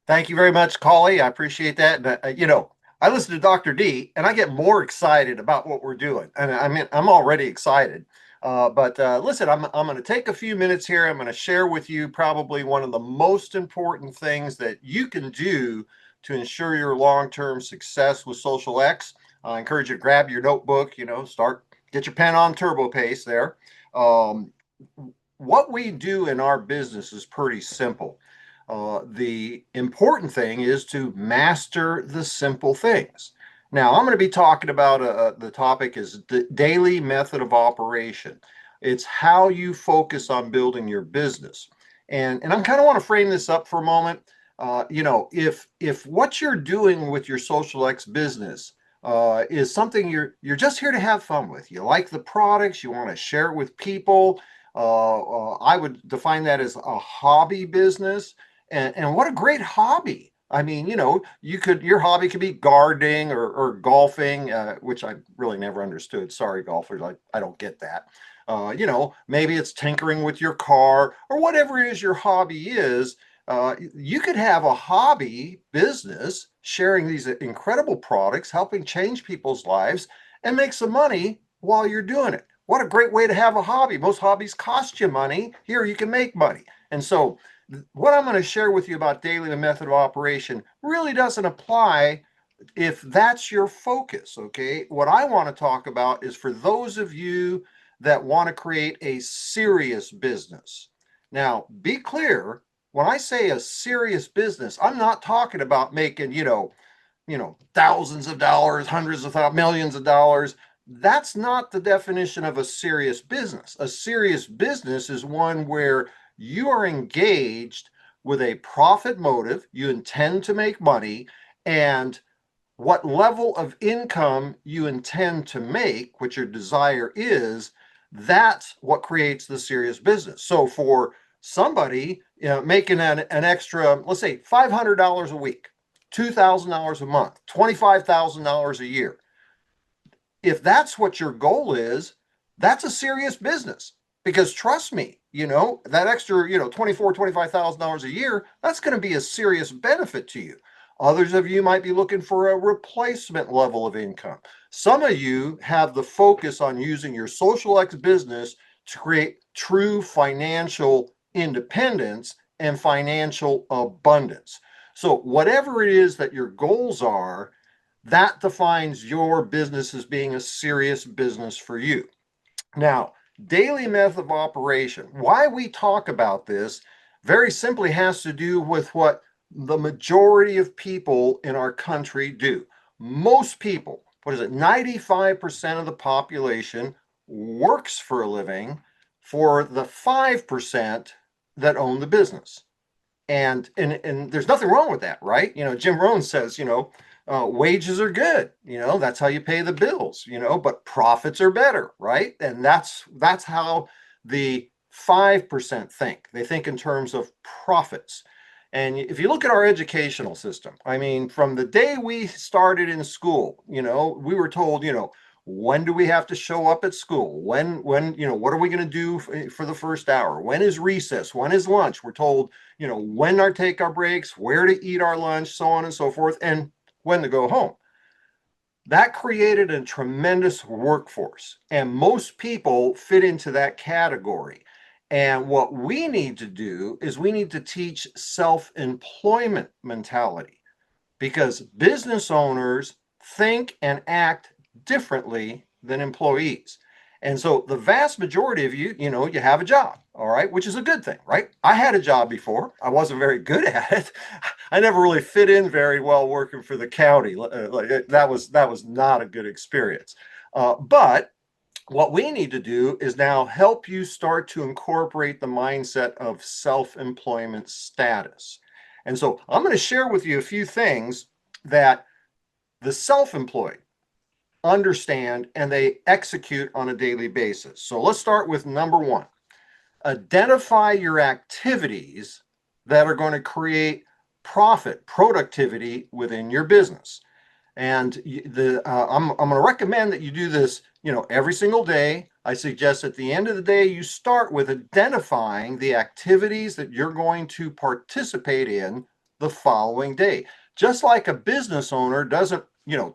Thank you very much, Collie. I appreciate that. And, I listen to Dr. D and I get more excited about what we're doing. And I mean, I'm already excited. But listen, I'm going to take a few minutes here. I'm going to share with you probably one of the most important things that you can do to ensure your long-term success with Social X. I encourage you to grab your notebook, get your pen on turbo pace there. Um, what we do in our business is pretty simple. The important thing is to master the simple things. Now, I'm going to be talking about the topic is the daily method of operation. It's how you focus on building your business. And I kind of want to frame this up for a moment. If what you're doing with your Social X business is something you're just here to have fun with, you like the products, you want to share it with people. I would define that as a hobby business, and what a great hobby. I mean, your hobby could be gardening or golfing, which I really never understood. Sorry, golfers, I don't get that. Maybe it's tinkering with your car or whatever it is your hobby is. You could have a hobby business sharing these incredible products, helping change people's lives, and make some money while you're doing it. What a great way to have a hobby. Most hobbies cost you money. Here, you can make money. And so, what I'm going to share with you about daily method of operation really doesn't apply if that's your focus. Okay. What I want to talk about is for those of you that want to create a serious business. Now, be clear, when I say a serious business, I'm not talking about making, thousands of dollars, hundreds of thousands, millions of dollars. That's not the definition of a serious business. A serious business is one where you are engaged with a profit motive, you intend to make money, and what level of income you intend to make, what your desire is, that's what creates the serious business. So for somebody, making an extra, let's say $500 a week, $2,000 a month, $25,000 a year, if that's what your goal is, that's a serious business. Because trust me, that extra, 24, $25,000 a year, that's going to be a serious benefit to you. Others of you might be looking for a replacement level of income. Some of you have the focus on using your Social X business to create true financial independence and financial abundance. So, whatever it is that your goals are, that defines your business as being a serious business for you. Now, daily method of operation, why we talk about this very simply has to do with what the majority of people in our country do. Most people, what is it, 95% of the population works for a living for the 5% that own the business. And there's nothing wrong with that, right? Jim Rohn says, wages are good, that's how you pay the bills, but profits are better, right? And that's how the 5% think. They think in terms of profits. And if you look at our educational system, I mean, from the day we started in school, we were told, when do we have to show up at school? When, what are we going to do for the first hour? When is recess? When is lunch? We're told, when our take our breaks, where to eat our lunch, so on and so forth, and when to go home. That created a tremendous workforce, and most people fit into that category. And what we need to do is we need to teach self-employment mentality, because business owners think and act differently than employees. And so the vast majority of you, you have a job, all right, which is a good thing, right? I had a job before. I wasn't very good at it. I never really fit in very well working for the county. That was not a good experience. But what we need to do is now help you start to incorporate the mindset of self-employment status. And so I'm going to share with you a few things that the self-employed understand and they execute on a daily basis. So let's start with number one. Identify your activities that are going to create profit, productivity within your business. And I'm going to recommend that you do this, every single day. I suggest at the end of the day, you start with identifying the activities that you're going to participate in the following day. Just like a business owner doesn't,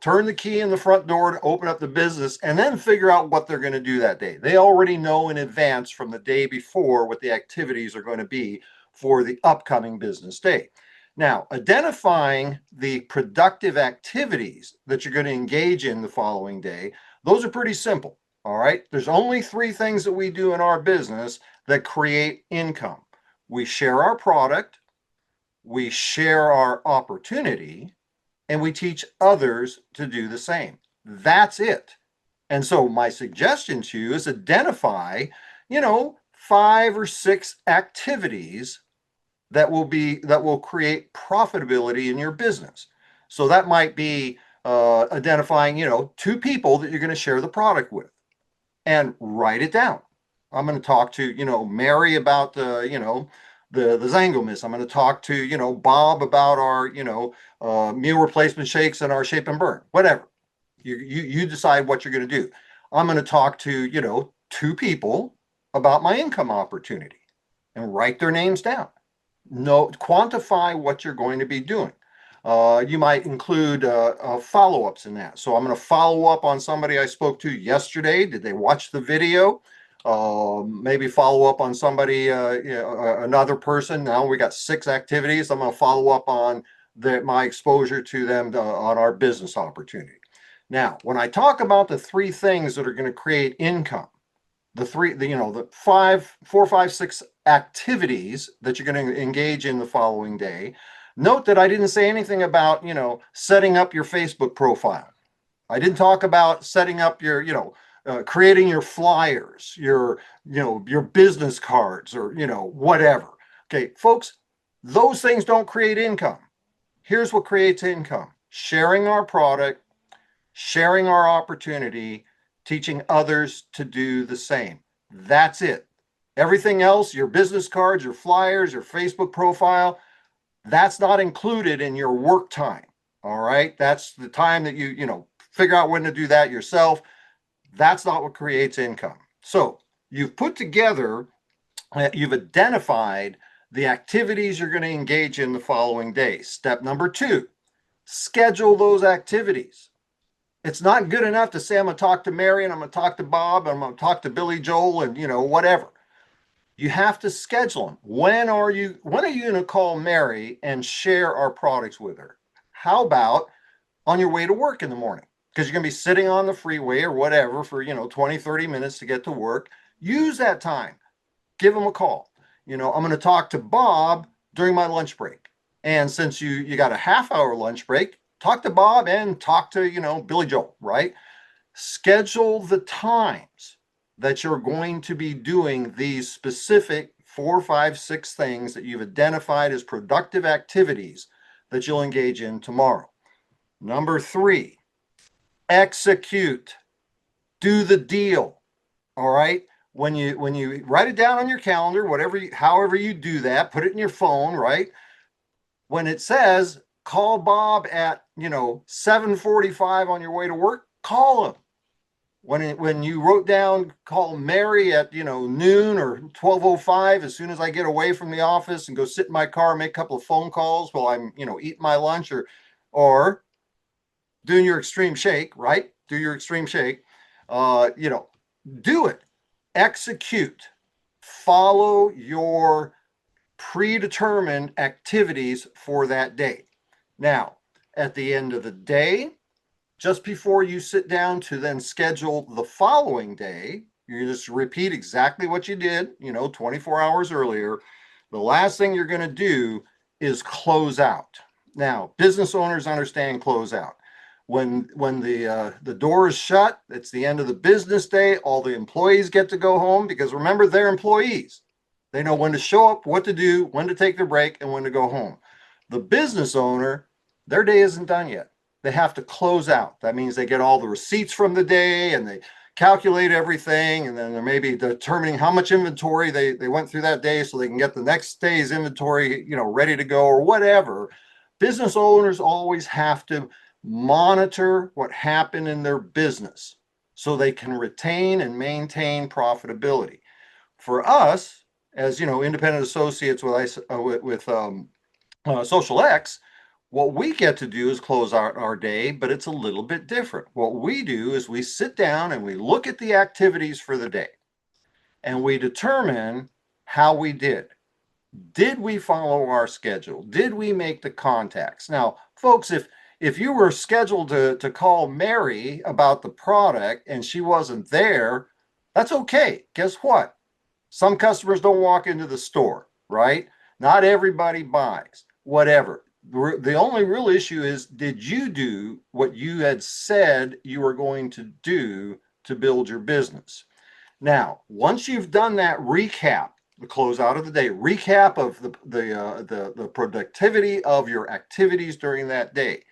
turn the key in the front door to open up the business and then figure out what they're going to do that day. They already know in advance from the day before what the activities are going to be for the upcoming business day. Now, identifying the productive activities that you're going to engage in the following day, those are pretty simple. All right. There's only three things that we do in our business that create income. We share our product, we share our opportunity, and we teach others to do the same. That's it. And so my suggestion to you is identify, 5 or 6 activities that will create profitability in your business. So that might be identifying, 2 people that you're going to share the product with, and write it down. I'm going to talk to, Mary about the Zango Miss. I'm going to talk to, Bob about our, meal replacement shakes and our shape and burn, whatever. You decide what you're going to do. I'm going to talk to, 2 people about my income opportunity, and write their names down. Quantify what you're going to be doing. You might include follow-ups in that. So I'm going to follow up on somebody I spoke to yesterday. Did they watch the video? Maybe follow up on somebody, another person. Now we got 6 activities. I'm going to follow up on my exposure to them on our business opportunity. Now, when I talk about the 3 things that are going to create income, the 4, 5, 6 activities that you're going to engage in the following day. Note that I didn't say anything about, setting up your Facebook profile. I didn't talk about setting up your, creating your flyers, your business cards, or, whatever. Okay, folks, those things don't create income. Here's what creates income: sharing our product, sharing our opportunity, teaching others to do the same. That's it. Everything else, your business cards, your flyers, your Facebook profile, that's not included in your work time. All right. That's the time that you figure out when to do that yourself. That's not what creates income. So you've put together, you've identified the activities you're going to engage in the following day. Step number 2, schedule those activities. It's not good enough to say I'm going to talk to Mary and I'm going to talk to Bob and I'm going to talk to Billy Joel and whatever. You have to schedule them. When are you going to call Mary and share our products with her? How about on your way to work in the morning? Because you're going to be sitting on the freeway or whatever for 20, 30 minutes to get to work. Use that time. Give them a call. I'm going to talk to Bob during my lunch break. And since you got a half-hour lunch break, talk to Bob and talk to, Billy Joel, right? Schedule the times that you're going to be doing these specific 4, 5, 6 things that you've identified as productive activities that you'll engage in tomorrow. Number 3, execute. Do the deal. All right? When you write it down on your calendar, however you do that, put it in your phone, right? When it says call Bob at 7:45 on your way to work, call him. When you wrote down call Mary at noon or 12:05, as soon as I get away from the office and go sit in my car and make a couple of phone calls while I'm eating my lunch, or doing your extreme shake, right? Do your extreme shake. Do it. Execute. Follow your predetermined activities for that day. Now, at the end of the day, just before you sit down to then schedule the following day, you just repeat exactly what you did, 24 hours earlier. The last thing you're going to do is close out. Now, business owners understand close out. When the door is shut, it's the end of the business day. All the employees get to go home because remember, they're employees. They know when to show up, what to do, when to take their break, and when to go home. The business owner, their day isn't done yet. They have to close out. That means they get all the receipts from the day and they calculate everything, and then they're maybe determining how much inventory they went through that day so they can get the next day's inventory, ready to go or whatever. Business owners always have to monitor what happened in their business so they can retain and maintain profitability. For us, as independent associates with Social X, what we get to do is close out our day, but it's a little bit different. What we do is we sit down and we look at the activities for the day and we determine how we did. Did we follow our schedule? Did we make the contacts? Now, folks, if you were scheduled to call Mary about the product and she wasn't there, that's okay. Guess what? Some customers don't walk into the store, right? Not everybody buys, whatever. The only real issue is, did you do what you had said you were going to do to build your business? Now, once you've done that recap, the closeout of the day, recap of the productivity of your activities during that day,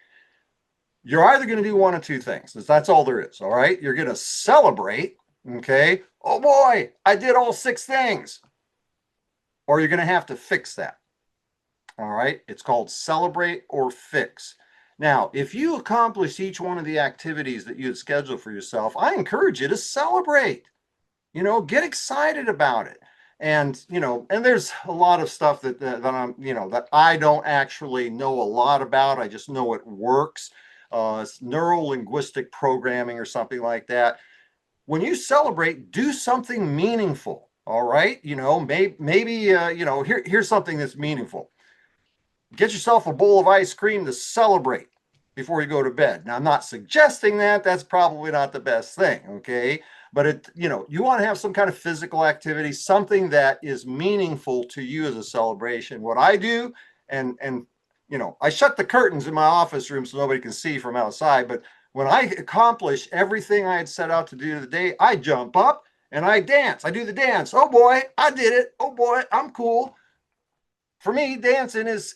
you're either going to do one of two things. That's all there is. All right. You're going to celebrate. Okay. Oh boy, I did all 6 things. Or you're going to have to fix that. All right. It's called celebrate or fix. Now, if you accomplish each one of the activities that you had scheduled for yourself, I encourage you to celebrate. Get excited about it. And, and there's a lot of stuff that I'm, that I don't actually know a lot about. I just know it works. It's neuro-linguistic programming or something like that. When you celebrate, do something meaningful. All right. Maybe here's something that's meaningful. Get yourself a bowl of ice cream to celebrate before you go to bed. Now, I'm not suggesting that. That's probably not the best thing. Okay. But you want to have some kind of physical activity, something that is meaningful to you as a celebration. What I do, and I shut the curtains in my office room so nobody can see from outside. But when I accomplish everything I had set out to do today, I jump up and I dance. I do the dance. Oh boy, I did it. Oh boy, I'm cool. For me, dancing is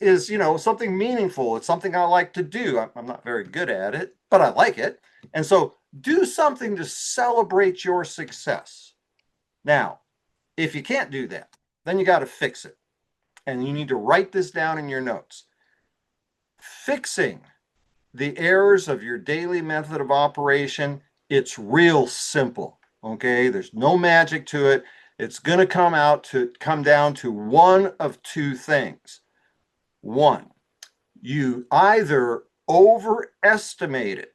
something meaningful. It's something I like to do. I'm not very good at it, but I like it. And so do something to celebrate your success. Now, if you can't do that, then you got to fix it. And you need to write this down in your notes. Fixing the errors of your daily method of operation, it's real simple. Okay, there's no magic to it. It's going to come down to one of 2 things. One, you either overestimated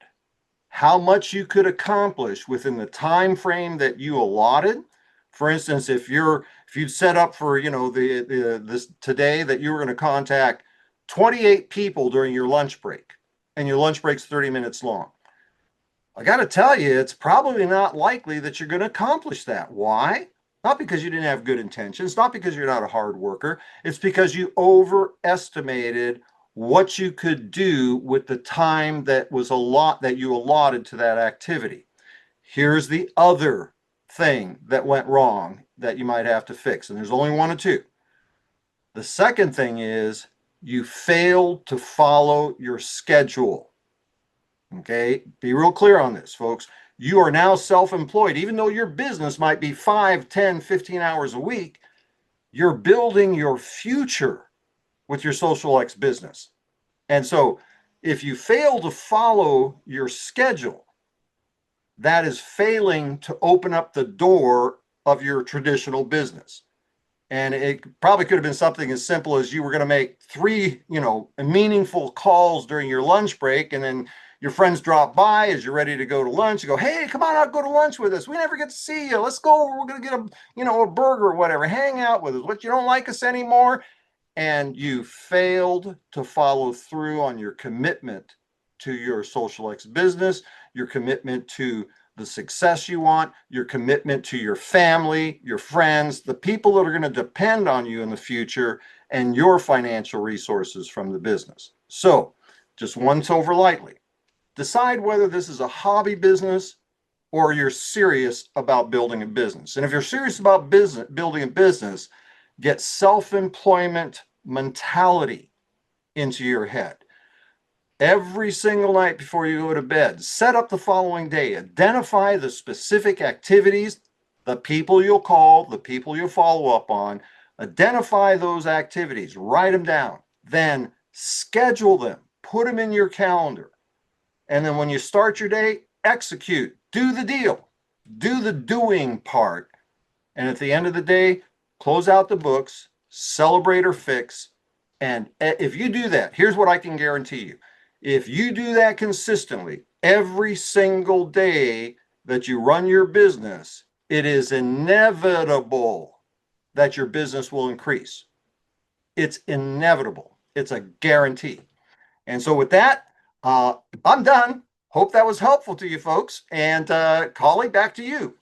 how much you could accomplish within the time frame that you allotted. For instance, if you'd set up for this today that you were going to contact 28 people during your lunch break, and your lunch break's 30 minutes long, I got to tell you, it's probably not likely that you're going to accomplish that. Why? Not because you didn't have good intentions, not because you're not a hard worker. It's because you overestimated what you could do with the time that you allotted to that activity. Here's the other thing that went wrong that you might have to fix, and there's only one or 2. The second thing is you failed to follow your schedule. Okay, be real clear on this, folks. You are now self-employed. Even though your business might be 5, 10, 15 hours a week, you're building your future with your Social X business. And so if you fail to follow your schedule, that is failing to open up the door of your traditional business. And it probably could have been something as simple as you were going to make 3, meaningful calls during your lunch break, and then your friends drop by as you're ready to go to lunch. You go, hey, come on out, go to lunch with us. We never get to see you. Let's go. We're going to get a burger or whatever. Hang out with us. What, you don't like us anymore? And you failed to follow through on your commitment to your Social X business, your commitment to the success you want, your commitment to your family, your friends, the people that are going to depend on you in the future, and your financial resources from the business. So, just once over lightly, decide whether this is a hobby business or you're serious about building a business. And if you're serious about building a business, get self-employment mentality into your head. Every single night before you go to bed, set up the following day. Identify the specific activities, the people you'll call, the people you'll follow up on. Identify those activities, write them down, then schedule them, put them in your calendar. And then when you start your day, execute, do the deal, do the doing part. And at the end of the day, close out the books, celebrate or fix, And if you do that, here's what I can guarantee you. If you do that consistently every single day that you run your business, it is inevitable that your business will increase. It's inevitable. It's a guarantee. And so with that, I'm done. Hope that was helpful to you folks. And Collie, back to you.